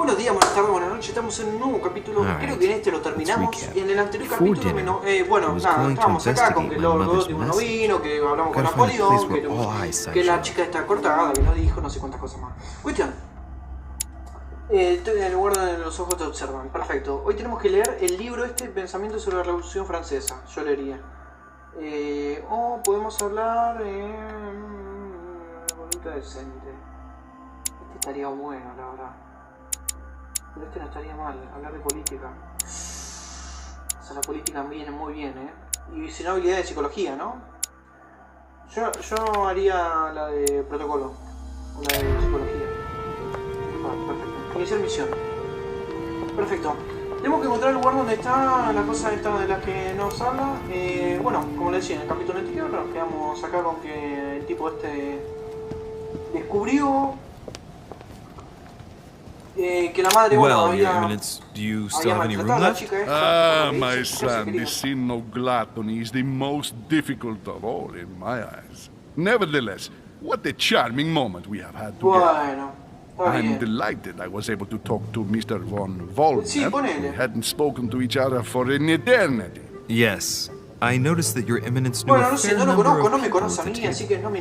Buenos días, buenas tardes, buenas noches. Estamos en un nuevo capítulo. Creo que en este lo terminamos. Y en el anterior capítulo, bueno, nada, estábamos acá con que el último no vino, que hablamos con Napoleón, que la chica está cortada, que no dijo, no sé cuántas cosas más. Cuestión. Estoy en el lugar donde los ojos te observan. Perfecto. Hoy tenemos que leer el libro Pensamiento sobre la Revolución Francesa. Yo leería. O podemos hablar bonita decente. Este estaría bueno, la verdad. Pero este no estaría mal, hablar de política. O sea, la política viene muy bien, Y si no, habilidad de psicología, ¿no? Yo haría la de protocolo. O la de psicología. Perfecto. Iniciar misión. Perfecto. Tenemos que encontrar el lugar donde está la cosa esta de la que nos habla. Bueno, como le decía en el capítulo anterior, nos quedamos acá con que el tipo descubrió que la madre Your Eminence, do you still have any room left? My son, this sin of gluttony is the most difficult of all in my eyes. Nevertheless, what a charming moment we have had together. I'm delighted I was able to talk to Mr. von Volner. We hadn't spoken to each other for an eternity. Yes. I noticed that Your Eminence knew a fair number of people at the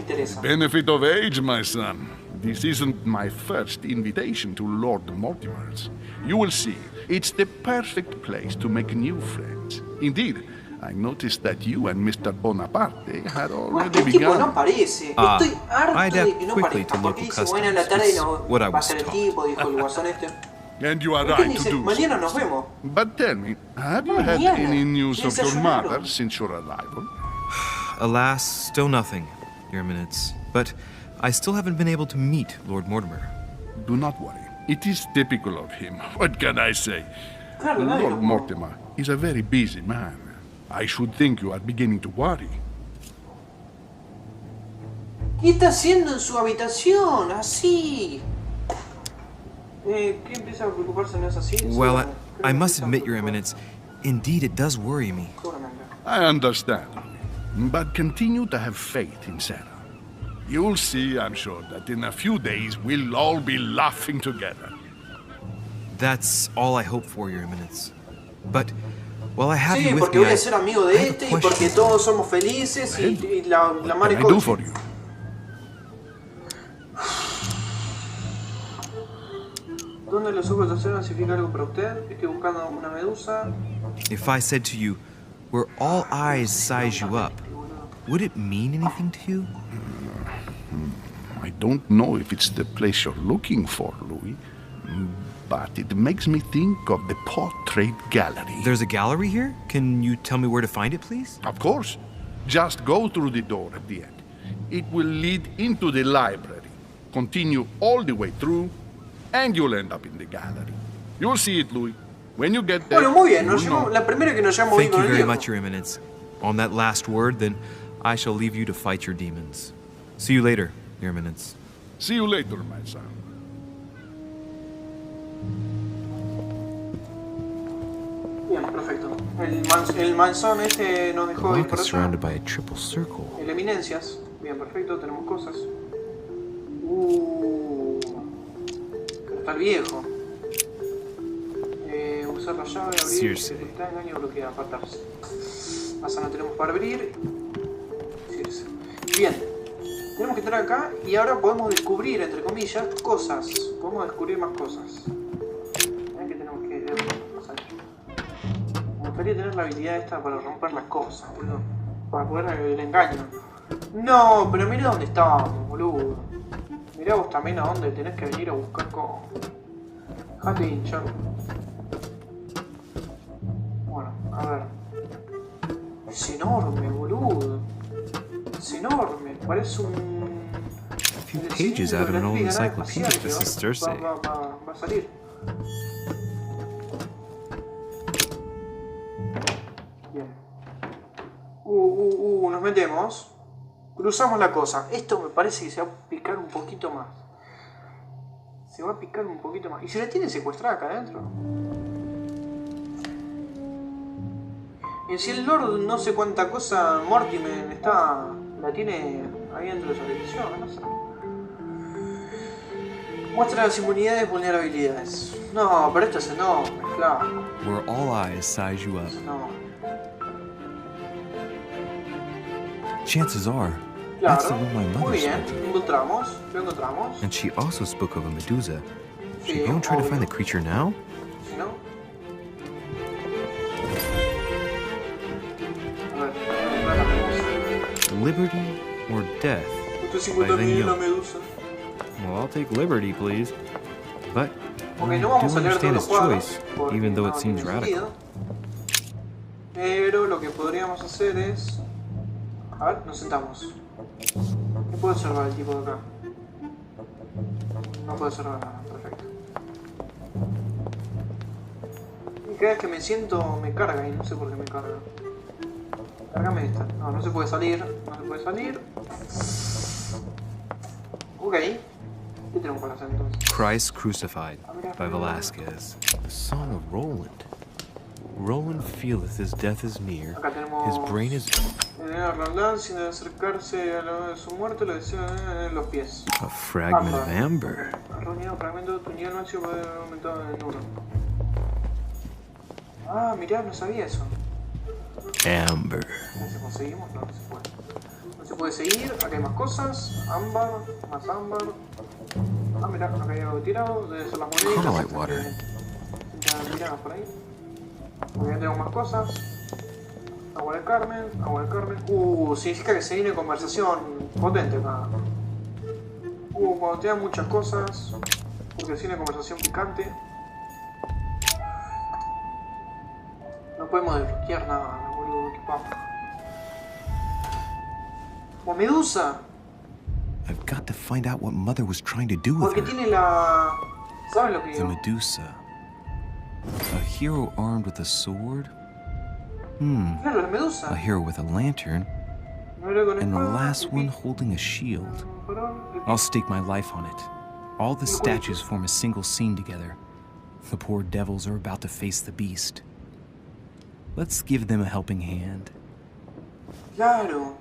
table. Benefit of age, my son. This isn't my first invitation to Lord Mortimer's. You will see, it's the perfect place to make new friends. Indeed, I noticed that you and Mr. Bonaparte had already begun. No parece. Estoy harto de que no quickly to parezca. local Porque dice, bueno, en la customs. tarde It's no what I va a was ser el taught. tipo, dijo el guasón And you are ¿Por qué right to dice, do mañana so. nos vemos? But tell me, have you had any news of your mother since your arrival? Alas, still nothing, Your Eminence. But I still haven't been able to meet Lord Mortimer. Do not worry. It is typical of him. What can I say? Lord Mortimer is a very busy man. I should think you are beginning to worry. ¿Qué está haciendo en su habitación? Así. ¿Qué empieza a preocuparse? ¿No es así? Well, I must admit, Your Eminence, indeed it does worry me. I understand. But continue to have faith in Sarah. You'll see, I'm sure, that in a few days we'll all be laughing together. That's all I hope for, Your Eminence. But while I have Sí, you with porque me, voy a ser amigo de y porque todos somos felices y la madre What can I do for you? ¿Dónde los ojos de acero significa algo para usted? Estoy buscando una medusa. if I said to you, where all eyes size you up, would it mean anything to you? I don't know if it's the place you're looking for, Louis, but it makes me think of the portrait gallery. There's a gallery here? Can you tell me where to find it, please? Of course. Just go through the door at the end. It will lead into the library. Continue all the way through, and you'll end up in the gallery. You'll see it, Louis. When you get there, Bueno, muy bien. La primera que nos llevamos Thank con you el very viejo. much, Your Eminence. On that last word, then, I shall leave you to fight your demons. See you later, Your Eminence. See you later, my son. Bien, perfecto. El manzón nos dejó ir Block por is allá. surrounded by a triple circle. El eminencias. Bien, perfecto. Tenemos cosas. Pero está el viejo. Usar la llave, abrir, Seriously. está engaño, bloquea, apartarse. Asa no tenemos para abrir. Circe. Bien. Tenemos que entrar acá y ahora podemos descubrir, entre comillas, cosas. Podemos descubrir más cosas. ¿Ven que tenemos que salir? Me gustaría tener la habilidad esta para romper las cosas, boludo. Para poder el engaño. No, pero mira dónde estábamos, boludo. Mirá vos también a dónde tenés que venir a buscar cosas. Dejate de hinchar. Bueno, a ver. Es enorme, boludo. Es enorme. Parece un... A few pages out of an old encyclopedia, Mrs. Thursday. Va a salir. Bien. Nos metemos. Cruzamos la cosa. Esto me parece que se va a picar un poquito más. Se va a picar un poquito más. ¿Y si la tienen secuestrada acá adentro? Y si el Lord no sé cuánta cosa Mortimer la tiene ahí dentro de su habitación, no sé. Muestra las inmunidades y vulnerabilidades. No, pero esto es enorme, claro. Where all eyes size you up. Es enorme. Chances are, that's the Claro, one my muy mother bien, spoke. lo encontramos. And she also spoke of a Medusa. Should Sí, we go and try to obvio. find the creature now? Si no... A ver, la medusa. Liberty or death? Esto By 50.000 then la you- medusa. Well, I'll take liberty, please. But Ok, I no do vamos a leer todos understand los his cuadros, choice, porque even though no it seems tiene radical. sentido. Pero lo que podríamos hacer es... A ver, nos sentamos. ¿Qué puede observar el tipo de acá? No puede observar nada, perfecto. Y cada vez que me siento me carga y no sé por qué me carga. Cárgame esta. No, no se puede salir. No se puede salir. Ok. ¿Qué tenemos para hacer entonces? Christ Crucified by Velázquez. The Song of Roland. Roland feeleth his death is near. Acá tenemos... His brain is Roland, sin acercarse a la hora de su muerte, lo desea en los pies. a fragment of amber. Reunido fragmento de tu nivel máximo puede haber aumentado en 1. Ah, mirá, no sabía eso. Amber. ¿Se conseguimos? No, no se puede. No se puede seguir, acá hay más cosas. Ámbar, más ámbar. Ah, mirá, acá hay algo tirado, debe ser las monedas. Carmelite water. Mirá, por ahí. Porque ya tenemos más cosas. Agua de Carmen, agua de Carmen. Significa que se viene conversación potente acá. Cuando te dan muchas cosas, porque se viene conversación picante. No podemos desbloquear nada, boludo, qué paja. ¡La medusa! I've got to find out what Mother was trying to do with Porque her. tiene la... ¿Sabes lo que The digo? Medusa. A hero armed with a sword? Claro, la A medusa. hero with a lantern, No era con and the espada, last el one pi- holding a shield. el I'll stake my life on it. All the statues form a single scene together. The poor devils are about to face the beast. Let's give them a helping hand. Claro.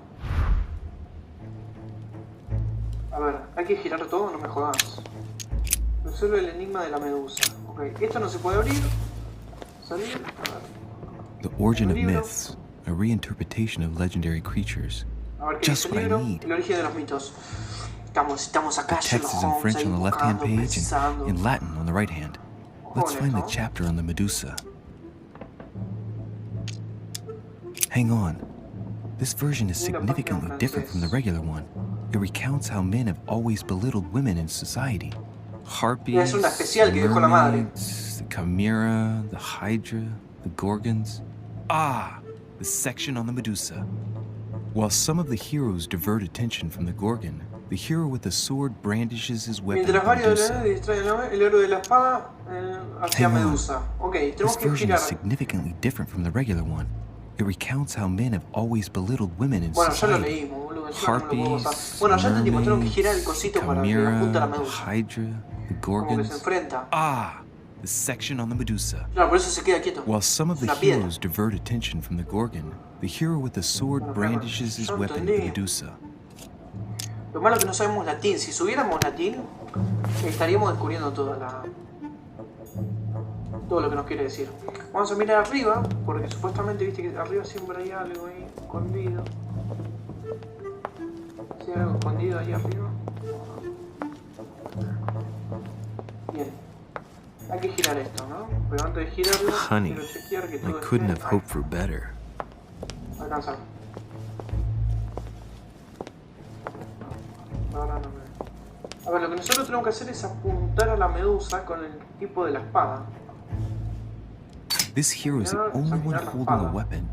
A ver, hay que girar todo, no me jodas. Resuelve el enigma de la medusa. Ok, esto no se puede abrir. Salir. A ver. The origin of myths, a reinterpretation of legendary creatures. A ver qué Just dice what el I libro. need. El origen de los mitos. Estamos The acá, text Sherlock is in Holmes, French ahí on the left-hand buscando, page precisando. and in Latin on the right hand. Let's find the esto. chapter on the Medusa. Hang on. This version is Tiene una página en significantly different from the francés. regular one. It recounts how men have always belittled women in society. Harpies, Es una especial que dejó la madre. mermaids, the chimera, the hydra, the gorgons. Ah, the section on the Medusa. While some of the heroes divert attention from the gorgon, the hero with the sword brandishes his weapon Mientras at the varios Medusa. distraen el héroe de la espada hacia Hang on. Medusa. Ok, This tenemos que version girar. is significantly different from the regular one. It recounts how men have always belittled women in Bueno, ya lo society. leímos, boludo. Encima no me lo puedo Harpies, pasar. Bueno, ya entendimos, tenemos que girar el mermaids, cosito para que chimera, apunte a la the medusa. hydra, the Como que se gorgons. enfrenta. Ah, the section on the Medusa. Claro, por eso se queda quieto. While some of Es the una piedra. heroes divert attention from the gorgon, the hero with the sword Bueno, claro, brandishes his yo weapon at the entendí. Medusa. Lo malo es que no sabemos latín. Si supiéramos latín, estaríamos descubriendo todo lo que nos quiere decir. Vamos a mirar arriba, porque supuestamente viste que arriba siempre hay algo ahí escondido. ¿Sí hay algo escondido ahí arriba? Bien. Hay que girar esto, ¿no? Pero antes de girarlo, Honey, quiero chequear que I todo couldn't esté... have hoped for better. Alcanzar. Ahora no me... A ver, lo que nosotros tenemos que hacer es apuntar a la medusa con el tipo de la espada. This hero is the only one holding a weapon.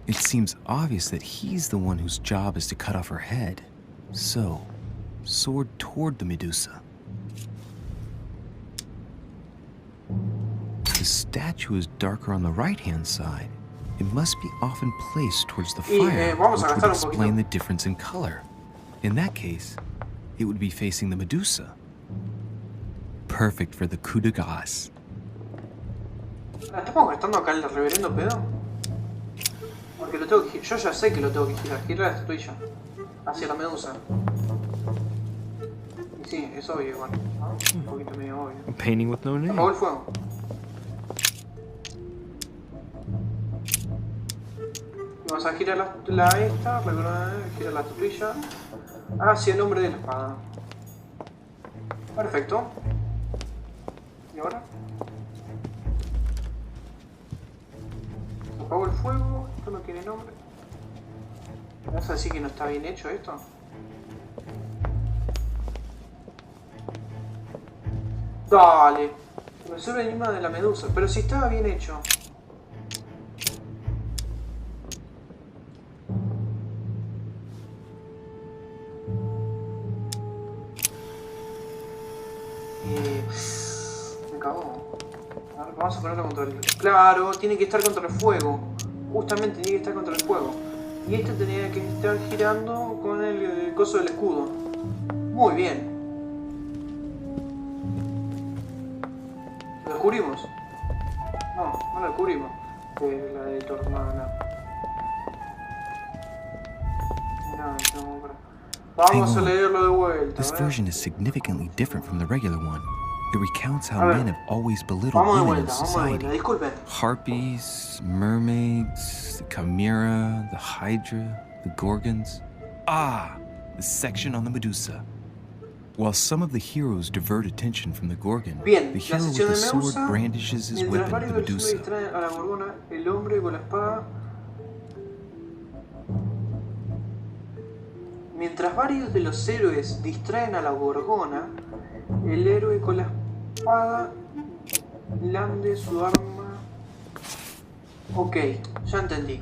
It seems obvious that he's the one whose job is to cut off her head. So, sword toward the Medusa. The statue is darker on the right-hand side. It must be often placed towards the fire, vamos a which would gastar un explain poquito. the difference in color. In that case, it would be facing the Medusa. Perfect for the coup de grace. ¿Estamos gastando acá el reverendo pedo? Porque lo tengo que yo ya sé que lo tengo que girar la estatuilla hacia la medusa. Y sí, es obvio igual, ¿no? Un poquito medio obvio. A painting with no name. Apagó el fuego. Vamos a girar la esta, gira la tablilla hacia el hombre de la espada. Perfecto. ¿Y ahora? Se apagó el fuego, esto no tiene nombre. ¿Vas a decir que no está bien hecho esto? Dale. Resuelve el enigma de la medusa. Pero si estaba bien hecho. Me cagó. A ver, vamos a ponerlo contra el... Claro, tiene que estar contra el fuego. Justamente tiene que estar contra el fuego. Y este tenía que estar girando con el coso del escudo. Muy bien. ¿Lo descubrimos? No, no lo descubrimos. La de tu hermana. No, vamos a leerlo de vuelta. This version is significantly different from the regular one. It recounts how men have always belittled Vamos de women in vuelta, society. disculpen. Harpies, mermaids, the chimera, the hydra, the gorgons. Ah, the section on the Medusa. While some of the heroes divert attention from the Gorgon, Bien, the la hero with sección the de sword Medusa, brandishes his mientras weapon at varios the de los hombres Medusa. distraen a la gorgona, el hombre con la espada. Mientras varios de los héroes distraen a la gorgona, el héroe con la espada blande su arma. Ok, ya entendí.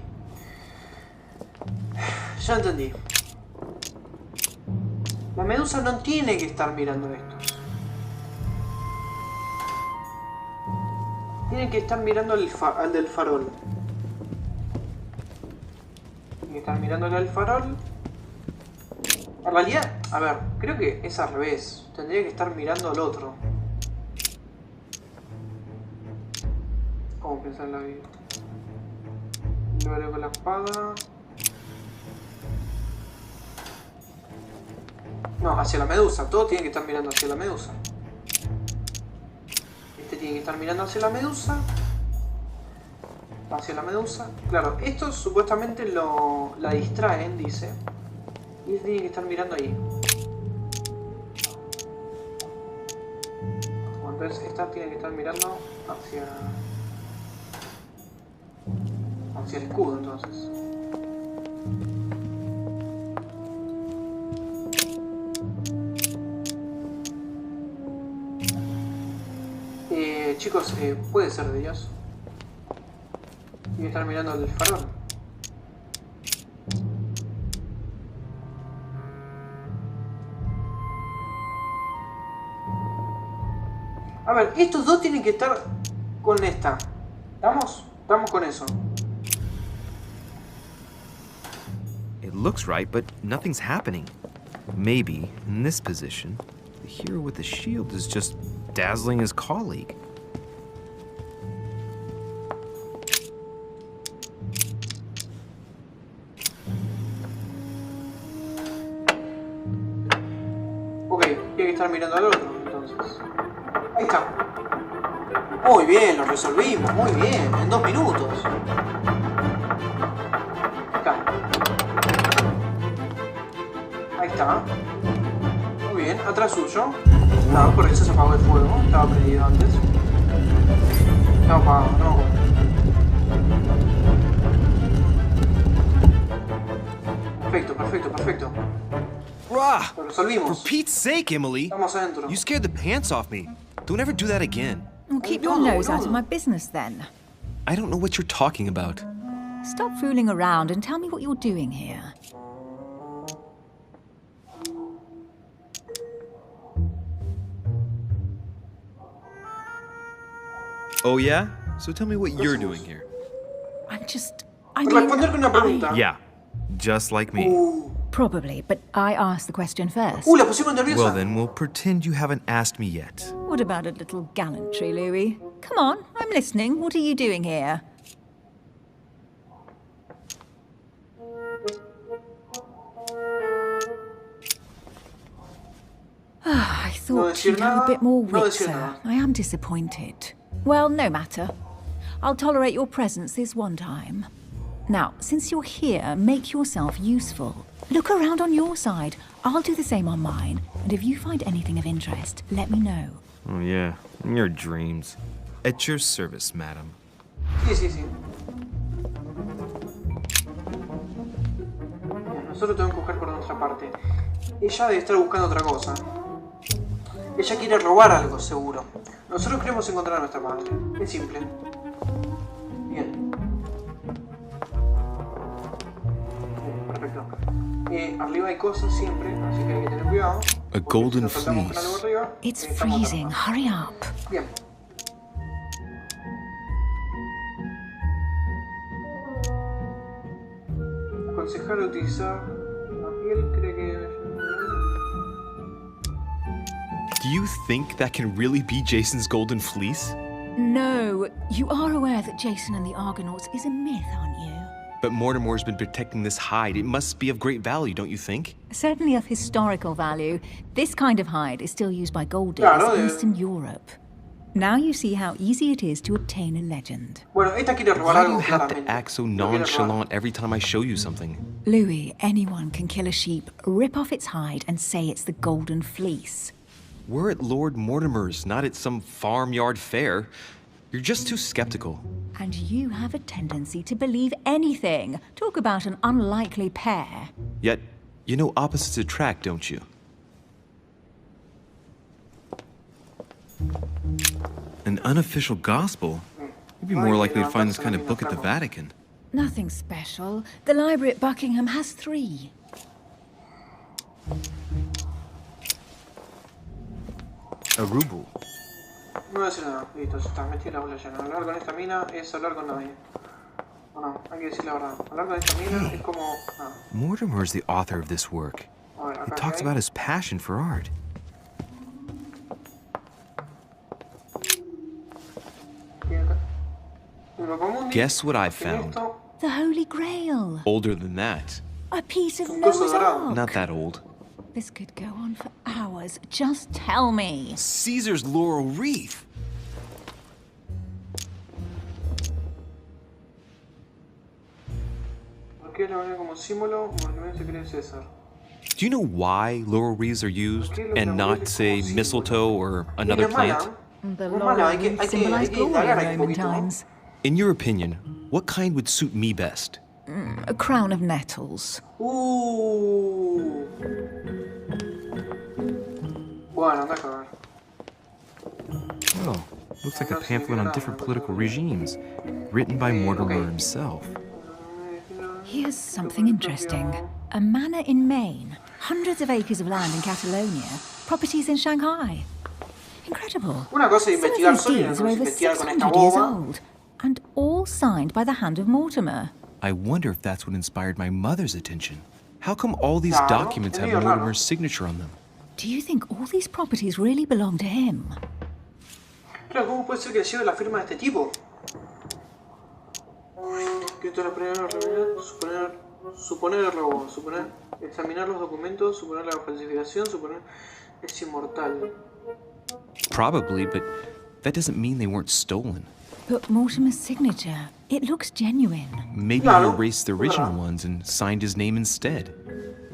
Ya entendí. La medusa no tiene que estar mirando esto. Tiene que estar mirando al del farol. Tiene que estar mirándole al farol. En realidad, a ver, creo que es al revés. Tendría que estar mirando al otro. ¿Cómo pensar en la vida? Luego con la espada. No, hacia la medusa. Todo tiene que estar mirando hacia la medusa. Este tiene que estar mirando hacia la medusa. Hacia la medusa. Claro, estos supuestamente la distraen, dice. Y este tiene que estar mirando ahí. Entonces esta tiene que estar mirando hacia el escudo, entonces. Chicos, puede ser de ellos. Tiene que estar mirando el farol. A ver, estos dos tienen que estar con esta. ¿Estamos? Estamos con eso. It looks right, but nothing's happening. Maybe, in this position, the hero with the shield is just dazzling his colleague. Ok, tiene que estar mirando al otro, entonces. Ahí está. Muy bien, lo resolvimos, muy bien, en 2 minutos. Acá. Ahí está. Muy bien, atrás suyo. Claro, por eso se apagó el fuego, estaba prendido antes. Estaba apagado, no. Perfecto, perfecto, perfecto. Rah! Lo For resolvimos. Pete's sake, Emily! Estamos adentro. You scared the pants off me. Don't ever do that again. Well, keep your nose out of my business then. I don't know what you're talking about. Stop fooling around and tell me what you're doing here. Oh, yeah? So tell me what you're doing here. I Responder con una pregunta. Yeah, just like me. Probably, but I asked the question first. La pusimos nerviosa. Well, then we'll pretend you haven't asked me yet. What about a little gallantry, Louis? Come on, I'm listening. What are you doing here? I thought decir you'd have a nada, bit more no wit, decir sir. nada. I am disappointed. Well, no matter. I'll tolerate your presence this one time. Now, since you're here, make yourself useful. Look around on your side. I'll do the same on mine. And if you find anything of interest, let me know. Oh, yeah. In your dreams. At your service, madam. Sí, sí, sí. Bien, nosotros tenemos que buscar por nuestra parte. Ella debe estar buscando otra cosa. Ella quiere robar algo, seguro. Nosotros queremos encontrar a nuestra madre. Es simple. Bien. Perfecto. Arriba hay cosas siempre, así que hay que tener cuidado. A golden fleece. It's freezing. Hurry up. Bien. Aconsejar utilizar la piel, cree que... Do you think that can really be Jason's golden fleece? No, you are aware that Jason and the Argonauts is a myth, aren't you? But Mortimer's been protecting this hide. It must be of great value, don't you think? Certainly of historical value. This kind of hide is still used by gold diggers in Eastern Europe. Now you see how easy it is to obtain a legend. Bueno, esta quiere robar Why do algo, you have to claramente. act so Lo quiere robar. nonchalant every time I show you something? Louis, anyone can kill a sheep, rip off its hide, and say it's the golden fleece. We're at Lord Mortimer's, not at some farmyard fair. You're just too skeptical. And you have a tendency to believe anything. Talk about an unlikely pair. Yet, you know opposites attract, don't you? An unofficial gospel? You'd be more likely to find this kind of book at the Vatican. Nothing special. The library at Buckingham has 3. A ruble. No voy a decir nada, listo, ya está, metí la bola llena. Hablar con esta mina es hablar con nadie. O no, hay que decir la verdad. Hablar con esta mina es como... nada. Mortimer's the author of this work. A ver, He acá talks hay. about his passion for art. ¿Qué hay acá? Europa Mundi. Guess what I Tiene found? esto. The Holy Grail. Older than that. A piece of Un coso Noah's dorado. Ark. Not that old. This could go on for hours. Just tell me. Caesar's laurel wreath. ¿Por qué la ponen como símbolo? Porque no se cree César. Do you know why laurel wreaths are used and not, say, mistletoe or another plant? The No es laurel mala, hay que wreath symbolized glory indagar in ahí un Roman poquito, ¿no? times. In your opinion, what kind would suit me best? A crown of nettles. Bueno, anda a cagar. Oh, looks like a pamphlet on different political regimes, written by Mortimer himself. Here's something interesting. A manor in Maine, hundreds of acres of land in Catalonia, properties in Shanghai. Incredible. Una cosa es Some of investigar these solo y deeds otra are cosa es over investigar con esta 600 years boba. old, and all signed by the hand of Mortimer. I wonder if that's what inspired my mother's attention. How come all these Claro, documents es have medio raro. Mortimer's signature on them? Do you think all these properties really belong to him? Claro, ¿cómo puede ser que lleve la firma de este tipo? Que esto es la primera reunión, suponer el robo, examinar los documentos, suponer la falsificación, suponer es inmortal. Probably, but that doesn't mean they weren't stolen. But Mortimer's signature, it looks genuine. Maybe Claro, he erased the es original verdad. ones and signed his name instead.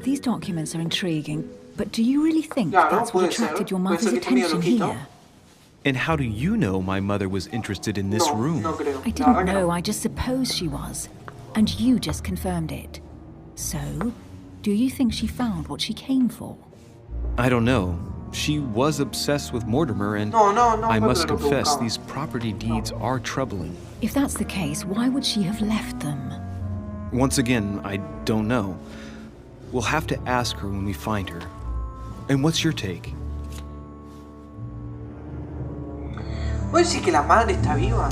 These documents are intriguing, but do you really think Claro, that's what puede ser. attracted your Puede ser mother's que esté medio attention loquito. here? And how do you know my mother was interested in this No, room? no creo. I La didn't verdad que know, no. I just supposed she was. And you just confirmed it. So, do you think she found what she came for? I don't know. She was obsessed with Mortimer, and No, I must encuentro lo que confess buscaba. these property deeds are troubling. If that's the case, why would she have left them? Once again, I don't know. We'll have to ask her when we find her. And what's your take? ¿Puedes decir que la madre está viva?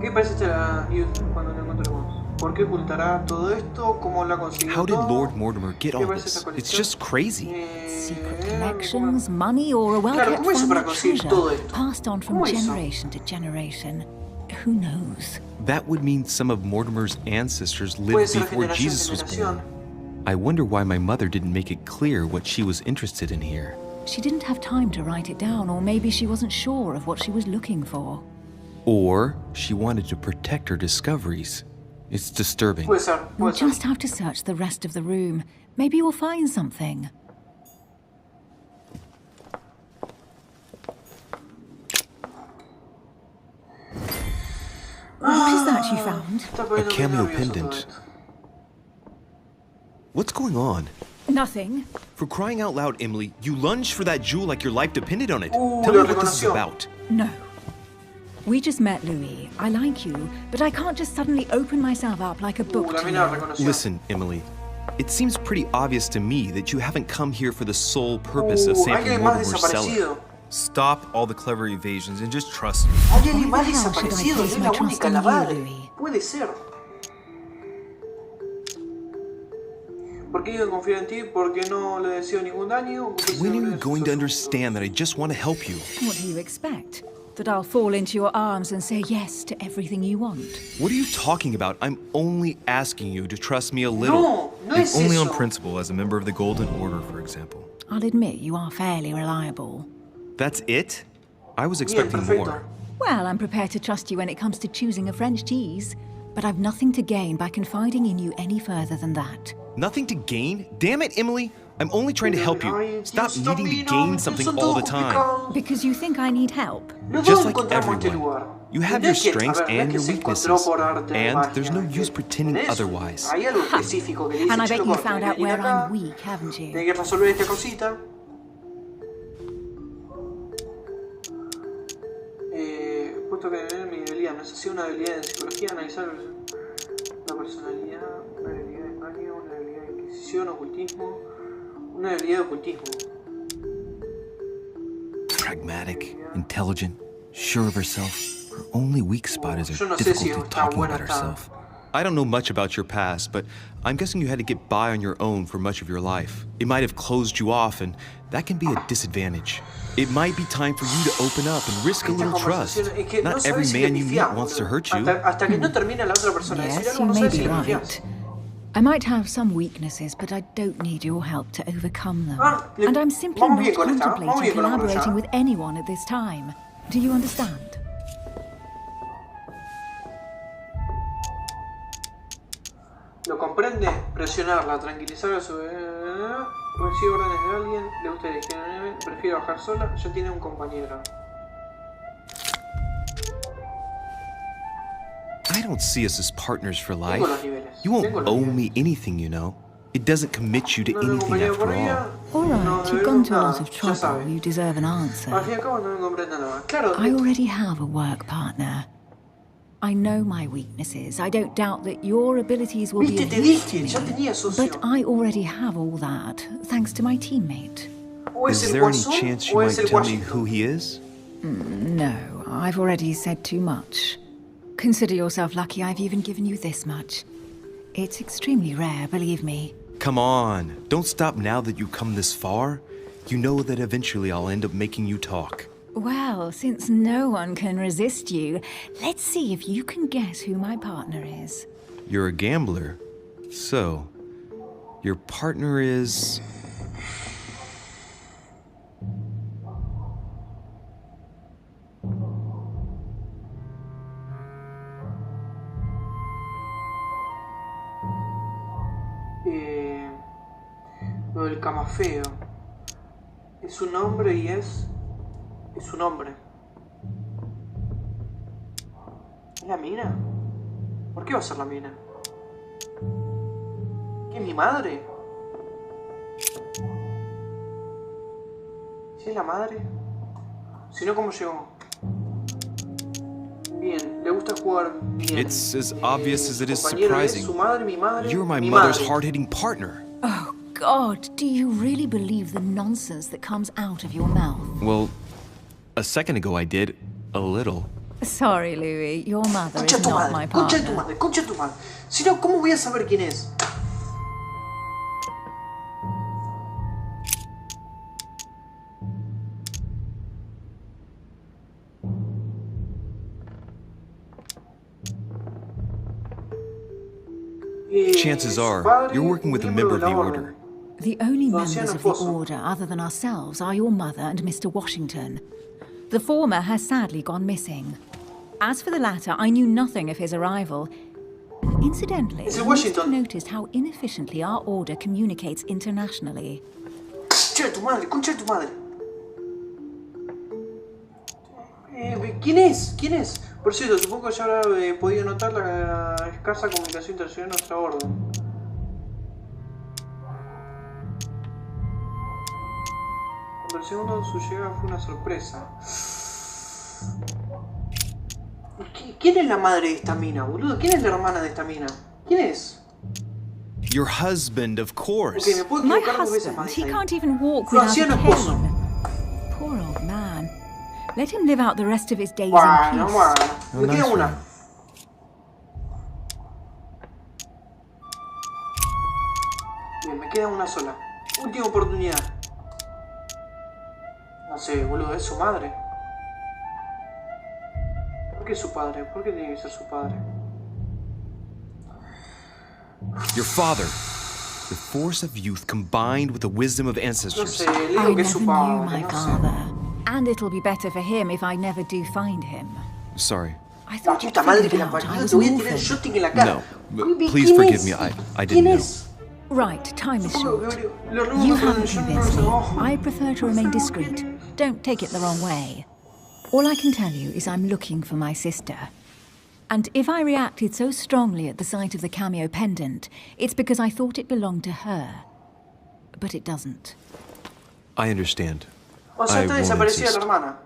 ¿Qué parece cuando la encontremos? ¿Por qué ocultará todo esto? ¿Cómo lo ha conseguido How did todo? Lord Mortimer get all ¿Qué parece this? esta It's colección? just crazy. Secret connections, money, or a well-kept ¿cómo hizo para family conseguir todo treasure esto? passed on from ¿Cómo hizo? generation to generation? Who knows? That would mean some of Mortimer's ancestors Puede lived ser before generación Jesus was generación. born. I wonder why my mother didn't make it clear what she was interested in here. She didn't have time to write it down, or maybe she wasn't sure of what she was looking for. Or she wanted to protect her discoveries. It's disturbing. Puede ser, We'll puede ser. just have to search the rest of the room. Maybe we'll find something. What is that you found? Está A poniendo cameo muy nervioso pendant. todo esto. What's going on? Nothing. For crying out loud, Emily, you lunged for that jewel like your life depended on it. Lo Tell me what this is reconoció. about. No. We just met, Louis. I like you, but I can't just suddenly open myself up like a book La to mina you. reconoció. Listen, Emily. It seems pretty obvious to me that you haven't come here for the sole purpose of saving alguien más Mortimer's cellar. desaparecido. Stop all the clever evasions and just trust me. Hay alguien Why más the hell should I desaparecido. place Es my la trust única, in la you, madre. Louis? Puede ser. ¿Por qué yo confío en ti? Porque no le deseo ningún daño. When are you going to understand that I just want to help you? What do you expect? That I'll fall into your arms and say yes to everything you want? What are you talking about? I'm only asking you to trust me a little. No, no And es only eso. on principle, as a member of the Golden Order, for example. I'll admit you are fairly reliable. That's it? I was Bien, expecting perfecto. more. Well, I'm prepared to trust you when it comes to choosing a French cheese, but I've nothing to gain by confiding in you any further than that. Nothing to gain? Damn it, Emily! I'm only trying to help you. Ay, Stop Dios, needing to Sabino, gain estos something son all todos the time. complicados. Because you think I need help. ¿Dónde Just like encontramos este everyone. lugar? You have No your es que- strengths a ver, no es and que your se encontró weaknesses, por arte de and magia, there's no que use pretending tenés- otherwise. Hay algo específico que le dice And I bet "Che, you loco, found tenés out que venir where acá, I'm weak, haven't you? tenés que resolver esta cosita. Puesto que tener mi debilidad, no es así una debilidad en psicología, analizar la personalidad, una debilidad de magia, una debilidad de inquisición, ocultismo, una debilidad de ocultismo. Pragmatic, intelligent, sure of herself. Her only weak spot is Yo her no sé si difficulty está talking buena about esta- herself. I don't know much about your past, but I'm guessing you had to get by on your own for much of your life. It might have closed you off, and that can be a disadvantage. It might be time for you to open up and risk a Esta little trust. conversación es que no Not sabes every si man le you pifiás, meet wants to boludo. hurt you. Hasta que no termina la otra persona de decir Yes, algo, you no may sabes si be le pifiás. right. I might have some weaknesses, but I don't need your help to overcome them. Le- And I'm simply vamos not bien con esta, vamos contemplating bien con la collaborating morocha. with anyone at this time. Do you understand? Lo comprende, presionarla, tranquilizarla, recibe órdenes de alguien, le gusta dirigir a la nieve, prefiere bajar sola, ya tiene un compañero. I don't see us as partners for life. Tengo los niveles. You won't tengo los owe niveles. me anything, you know. It doesn't commit you to No tengo anything compañero after por día, all. All right, no you've gone debemos to a lot nada, of ya trouble. sabe. You deserve an answer. Al fin y al cabo no me comprende nada. Claro, I already have a work partner. I know my weaknesses. I don't doubt that your abilities will be viste, of te use to dije, me. ya tenía socio. But I already have all that, thanks to my teammate. O es Is el there any Guasón chance o you es might el tell me Washington. who he is? No, I've already said too much. Consider yourself lucky I've even given you this much. It's extremely rare, believe me. Come on, don't stop now that you've come this far. You know that eventually I'll end up making you talk. Well, since no one can resist you, let's see if you can guess who my partner is. You're a gambler. So, your partner is... Lo del camafeo. Es un hombre y es un hombre. ¿Es la mina? ¿Por qué va a ser la mina? ¿Qué es mi madre? ¿Si es la madre? Si no, ¿cómo llegó? Bien, le gusta jugar bien. It's as obvious as it is Compañero es surprising. su madre, mi madre, You're my mi mother's madre. hard-hitting partner. Oh, God, do you really believe the nonsense that comes out of your mouth? Well, a second ago I did. A little. Sorry, Louis, your mother Concha is tu not my madre, concha tu partner. madre, concha tu madre. Si no, ¿cómo voy a saber quién es? Chances Su are, padre, you're working with a miembro member of de the la Order. The only Los members of the Order other than ourselves are your mother and Mr. Washington. The former has sadly gone missing. As for the latter, I knew nothing of his arrival. Incidentally, It's you in must have Washington. noticed how inefficiently our Order communicates internationally. Concha de tu madre, concha de tu madre. ¿Quién es? ¿Quién es? Por cierto, supongo que ya habrá podido notar la escasa comunicación internacional de nuestra orden. Cuando el segundo su llegada fue una sorpresa. ¿Quién es la madre de esta mina, boludo? ¿Quién es la hermana de esta mina? ¿Quién es? Your husband, of course. Ok, me puedo My equivocar 2 veces husband, más. he can't even walk Su without a anciano esposo. cane. Poor old man. Let him live out the rest of his days in Bueno, peace. bueno. Me queda nice una. one. Bien, me queda una sola. Última oportunidad. No sé, boludo, es su madre. ¿Por qué su padre? ¿Por qué tiene que ser su padre? Your father. The force of youth combined with the wisdom of No ancestors. sé, le I digo que es never su knew padre. my No sé. father. And it'll be better for him if I never do find him. Sorry. I La thought you'd puta madre que figured la out I parió, was te voy a an tirar el orphan. shotting en la cara. No, but ¿Quién please forgive es? me, I ¿Quién didn't know. es? Right, time is short. Le ruego You que haven't yo no convinced sé. me. Oh, I prefer to remain discreet. Don't take it the wrong way. All I can tell you is I'm looking for my sister. And if I reacted so strongly at the sight of the cameo pendant, it's because I thought it belonged to her. But it doesn't. I understand. O sea, I está won't desaparecida la insist. hermana.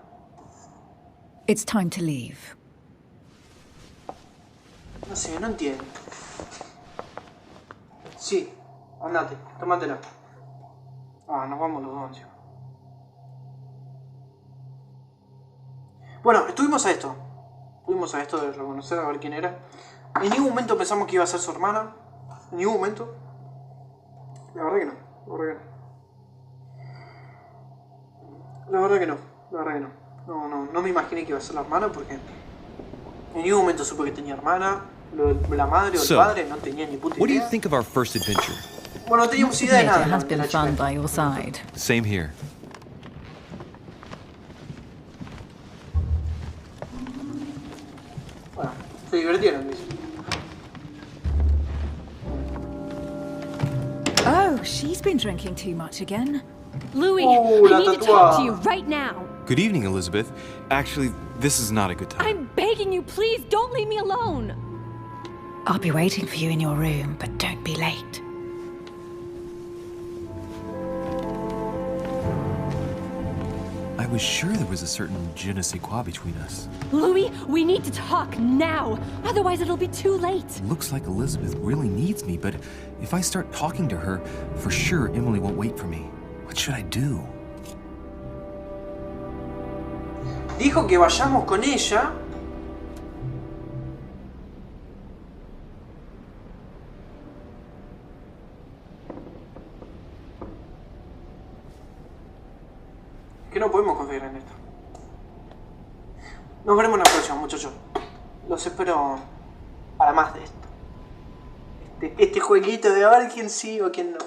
It's time to leave. No sé, no entiendo. Sí, andate, tómatela. Ah, nos vamos los dos encima. Bueno, estuvimos a esto. Estuvimos a esto de reconocer a ver quién era. En ningún momento pensamos que iba a ser su hermana. En ningún momento. La verdad que no. La verdad que no. La verdad que no. La verdad que no. No me imaginé que iba a ser la hermana porque en ningún momento supe que tenía hermana. La madre o el So, padre no tenía ni puta What do you idea. think of our first adventure? Bueno, no teníamos idea de Admit nada it has de been la fun chica. by your side. Same here. Bueno, se divirtieron, dice. Oh, she's been drinking too much again. Louis, La I need to talk to tatuada. you right now. Good evening, Elizabeth. Actually, this is not a good time. I'm begging you, please don't leave me alone. I'll be waiting for you in your room, but don't be late. I was sure there was a certain je ne sais quoi between us. Louis, we need to talk now. Otherwise, it'll be too late. Looks like Elizabeth really needs me, but if I start talking to her, for sure Emily won't wait for me. What should I do? Dijo que vayamos con ella. Que no podemos confiar en esto. Nos veremos en la próxima, muchachos. Los espero para más de esto. Este jueguito de a ver quién sí o quién no.